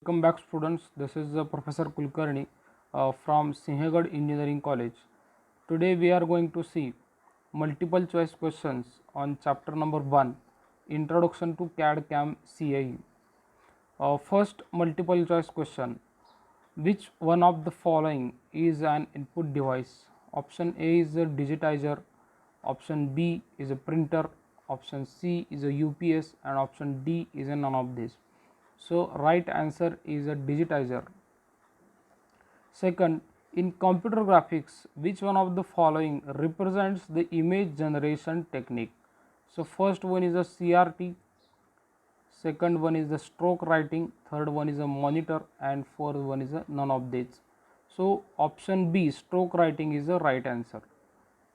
Welcome back students. This is Professor Kulkarni from Sinhagad Engineering College. Today we are going to see multiple choice questions on chapter number 1, Introduction to CAD CAM CAE. First multiple choice question: which one of the following is an input device? Option A is a digitizer, option B is a printer, option C is a UPS, and option D is a none of these. So right answer is a digitizer. Second, in computer graphics, which one of the following represents the image generation technique? So first one is a CRT, second one is the stroke writing, third one is a monitor, and fourth one is a none of these. So option B, stroke writing, is the right answer.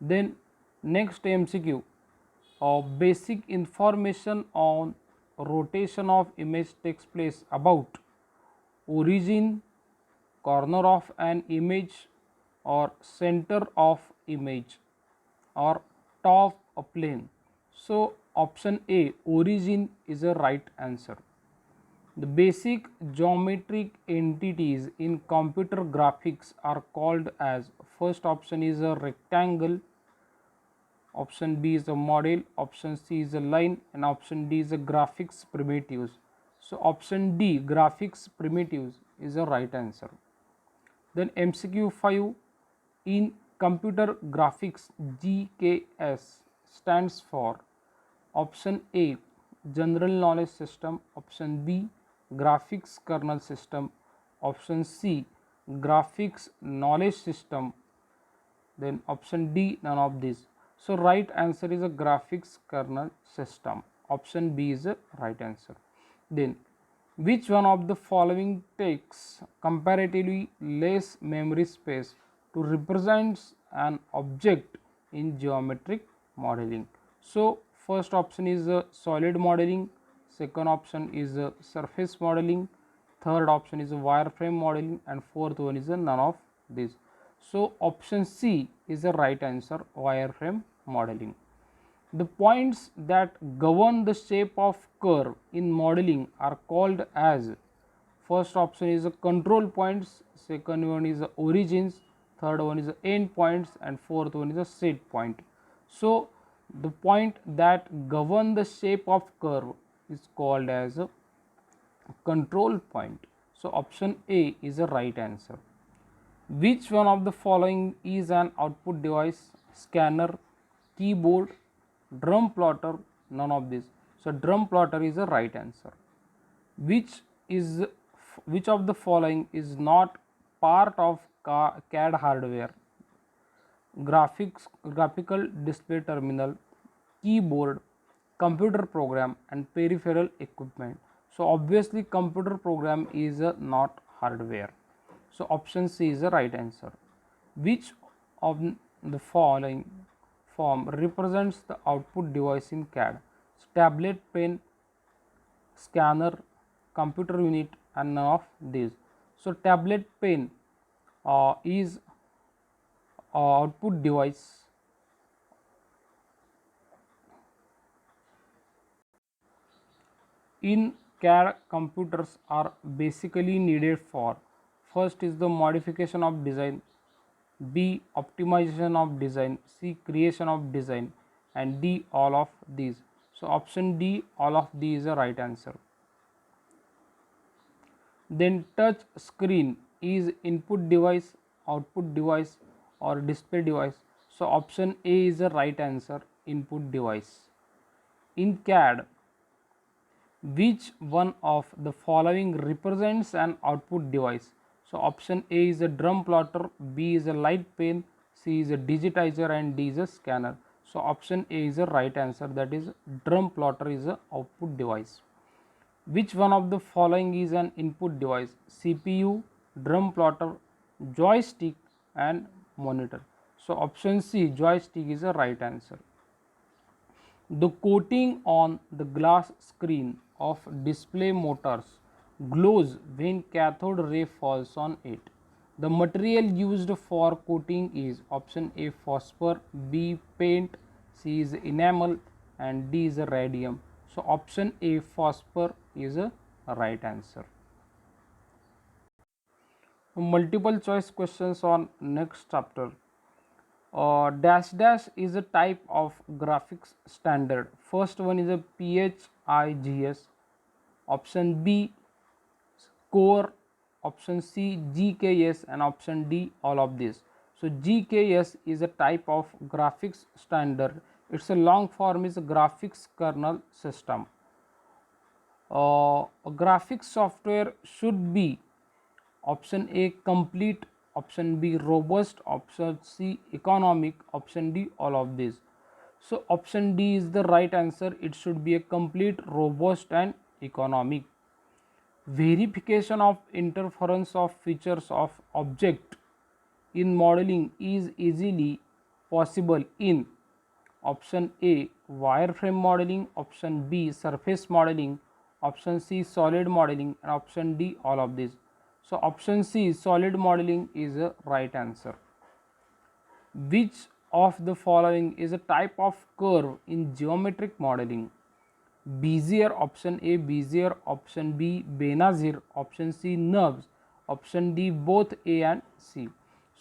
Then next MCQ, basic information on rotation of image takes place about origin, corner of an image, or center of image, or top a plane. So option A, origin, is a right answer. The basic geometric entities in computer graphics are called as, first option is a rectangle, option B is a model, option C is a line, and option D is a graphics primitives. So option D, graphics primitives, is a right answer. Then MCQ 5, in computer graphics, GKS stands for option A, general knowledge system, option B, graphics kernel system, option C, graphics knowledge system, then option D, none of these. So right answer is a graphics kernel system. Option B is the right answer. Then which one of the following takes comparatively less memory space to represent an object in geometric modeling? So first option is solid modeling, second option is surface modeling, third option is wireframe modeling, and fourth one is none of these. So option C is the right answer, wireframe modeling. The points that govern the shape of curve in modeling are called as, first option is control points, second one is origins, third one is end points, and fourth one is a set point. So the point that govern the shape of curve is called as a control point. So option A is the right answer. Which one of the following is an output device? Scanner, keyboard, drum plotter, none of this. So drum plotter is the right answer. Which is which of the following is not part of CAD hardware? Graphical display terminal, keyboard, computer program, and peripheral equipment. So obviously computer program is not hardware. So option C is the right answer. Which of the following form represents the output device in CAD? Tablet, pen, scanner, computer unit, and none of these. So tablet pen is output device. In CAD, computers are basically needed for, first is the modification of design, B, optimization of design, C, creation of design, and D, all of these. So option D, all of these, is the right answer. Then touch screen is input device, output device, or display device. So option A is the right answer, input device. In CAD, which one of the following represents an output device? So option A is a drum plotter, B is a light pen, C is a digitizer, and D is a scanner. So option A is the right answer, that is drum plotter is a output device. Which one of the following is an input device? CPU, drum plotter, joystick, and monitor. So option C, joystick, is the right answer. The coating on the glass screen of display motors glows when cathode ray falls on it. The material used for coating is option A, phosphor, B, paint, C is enamel, and D is radium. So option A, phosphor, is a right answer. Multiple choice questions on next chapter. Dash dash is a type of graphics standard. First one is a PHIGS, option B core, option C GKS, and option D all of this. So GKS is a type of graphics standard. It's a long form is a graphics kernel system. A graphics software should be option A complete, option B robust, option C economic, option D all of these. So option D is the right answer. It should be a complete, robust and economic. Verification of interference of features of object in modeling is easily possible in option A wireframe modeling, option B surface modeling, option C solid modeling, and option D all of these. So option C solid modeling is a right answer. Which of the following is a type of curve in geometric modeling? Bezier, option A Bezier, option B Benazir, option C NURBS, option D both A and C.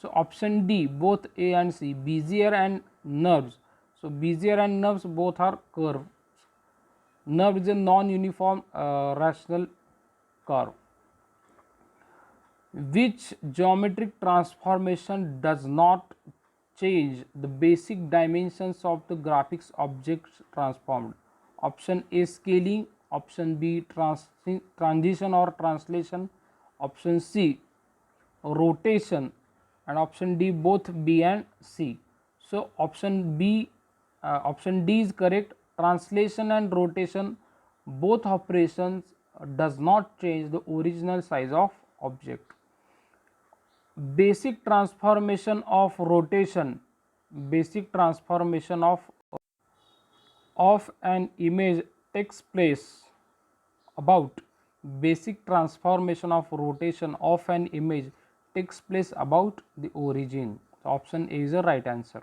So option D both A and C, Bezier and NURBS. So Bezier and NURBS both are curves. NURBS is a non-uniform rational curve. Which geometric transformation does not change the basic dimensions of the graphics objects transformed? Option A scaling, option B transition or translation, option C rotation, and option D both B and C. So option D is correct. Translation and rotation, both operations does not change the original size of object. Basic transformation of rotation, basic transformation of an image takes place about, basic transformation of rotation of an image takes place about the origin. So option A is the right answer.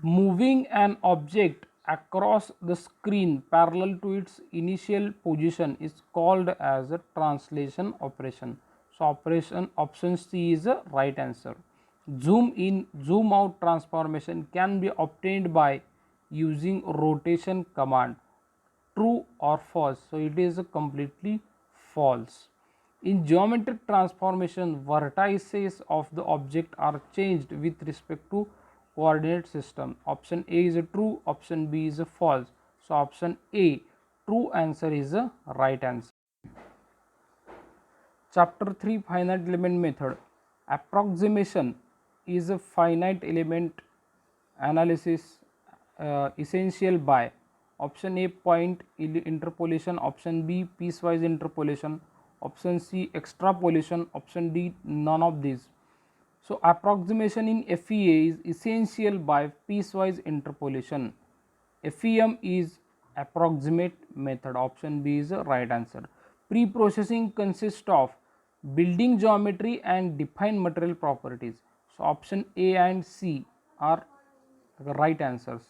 Moving an object across the screen parallel to its initial position is called as a translation operation. So option C is the right answer. Zoom in, zoom out transformation can be obtained by using rotation command. True or false? So it is completely false. In geometric transformation, vertices of the object are changed with respect to coordinate system. Option A is a true, option B is a false. So option A true answer is a right answer. Chapter 3 finite element method. Approximation is a finite element analysis essential by option A point interpolation, option B piecewise interpolation, option C extrapolation, option D none of these. So approximation in FEA is essential by piecewise interpolation. FEM is approximate method. Option B is the right answer. Pre-processing consists of building geometry and define material properties. So option A and C are the right answers.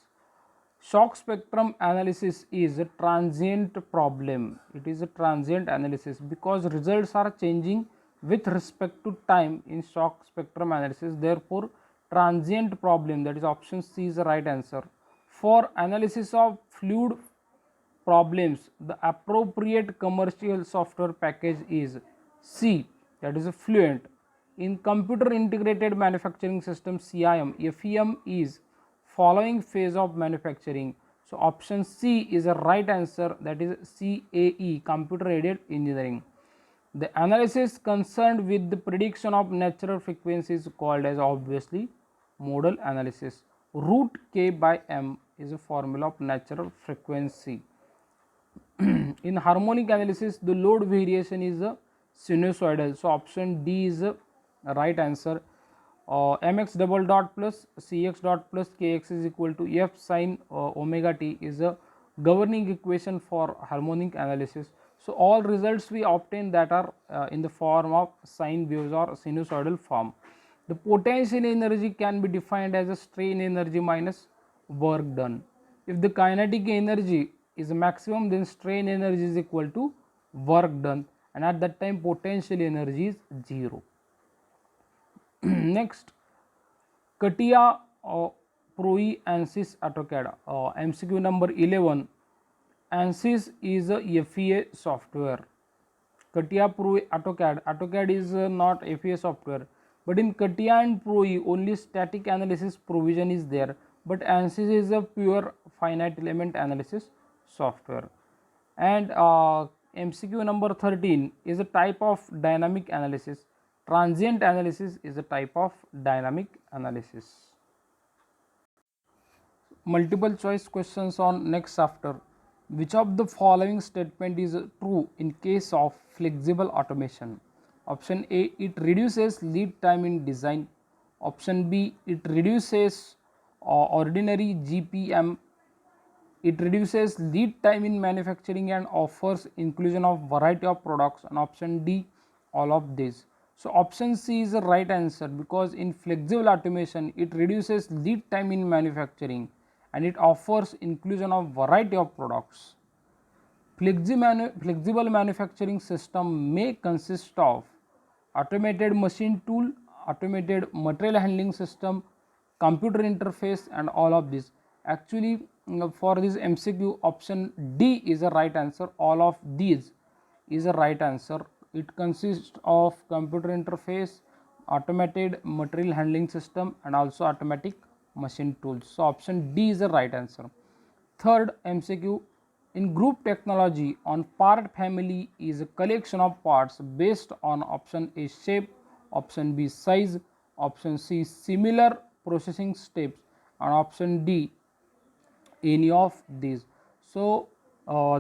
Shock spectrum analysis is a transient problem. It is a transient analysis because results are changing with respect to time in shock spectrum analysis. Therefore, transient problem, that is option C is the right answer. For analysis of fluid problems, the appropriate commercial software package is C, that is a Fluent. In computer integrated manufacturing system CIM, FEM is following phase of manufacturing. So option C is a right answer, that is CAE, computer aided engineering. The analysis concerned with the prediction of natural frequencies called as obviously modal analysis. Root K by M is a formula of natural frequency. In harmonic analysis, the load variation is a sinusoidal. So option D is a right answer. Mx double dot plus Cx dot plus Kx is equal to F sin omega t is a governing equation for harmonic analysis. So all results we obtain that are in the form of sine waves or sinusoidal form. The potential energy can be defined as a strain energy minus work done. If the kinetic energy is maximum, then strain energy is equal to work done, and at that time potential energy is 0. Next, CATIA PROE ANSYS AutoCAD, MCQ number 11. ANSYS is a FEA software. CATIA PROE AutoCAD is not FEA software, but in CATIA and PROE only static analysis provision is there, but ANSYS is a pure finite element analysis software. And MCQ number 13 is a type of dynamic analysis. Transient analysis is a type of dynamic analysis. Multiple choice questions on next chapter. Which of the following statement is true in case of flexible automation? Option A, it reduces lead time in design. Option B, it reduces ordinary GPM. It reduces lead time in manufacturing and offers inclusion of variety of products. And option D, all of these. So option C is the right answer, because in flexible automation it reduces lead time in manufacturing and it offers inclusion of variety of products. Flexible manufacturing system may consist of automated machine tool, automated material handling system, computer interface, and all of this. Actually, for this MCQ, option D is the right answer. All of these is the right answer. It consists of computer interface, automated material handling system, and also automatic machine tools. So option D is the right answer. Third MCQ, in group technology, on part family is a collection of parts based on option A shape, option B size, option C similar processing steps, and option D any of these. So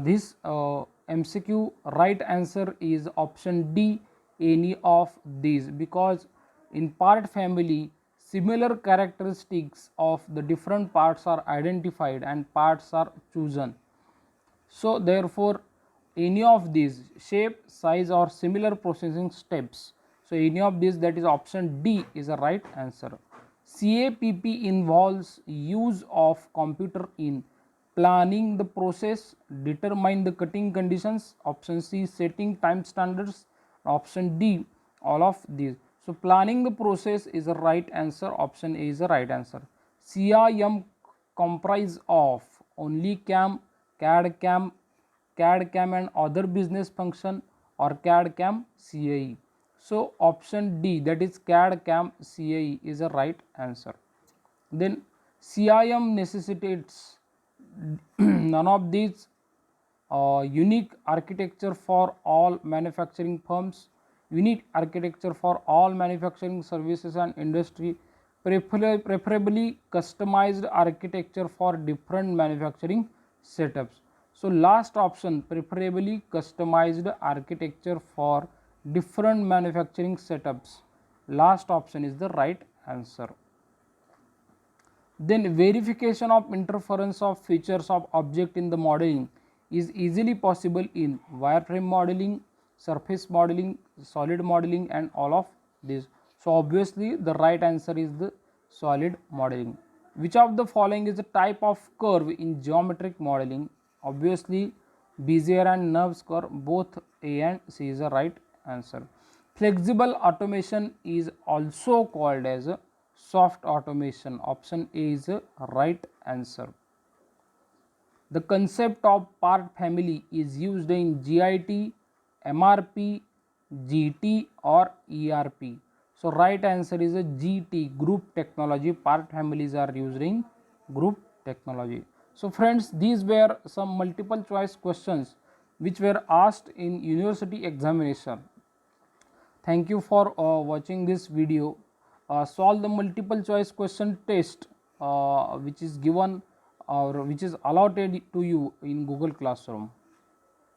this MCQ right answer is option D, any of these, because in part family similar characteristics of the different parts are identified and parts are chosen. So therefore any of these shape, size, or similar processing steps, so any of these, that is option D is the right answer. CAPP involves use of computer in planning the process, determine the cutting conditions, option C setting time standards, option D all of these. So planning the process is the right answer, option A is the right answer. CIM comprise of only CAM, CAD CAM and other business function, or CAD CAM CAE. So option D, that is CAD CAM CAE is the right answer. Then CIM necessitates none of these: unique architecture for all manufacturing firms, unique architecture for all manufacturing services and industry, preferably customized architecture for different manufacturing setups. So last option, preferably customized architecture for different manufacturing setups, last option is the right answer. Then verification of interference of features of object in the modeling is easily possible in wireframe modeling, surface modeling, solid modeling, and all of these. So obviously the right answer is the solid modeling. Which of the following is the type of curve in geometric modeling? Obviously Bezier and Nernst curve, both A and C is the right answer. Flexible automation is also called as soft automation, option A is the right answer. The concept of part family is used in GIT, MRP, GT, or ERP. So right answer is a GT, group technology. Part families are used in group technology. So friends, these were some multiple choice questions which were asked in university examination. Thank you for watching this video. Solve the multiple choice question test which is given or which is allotted to you in Google Classroom.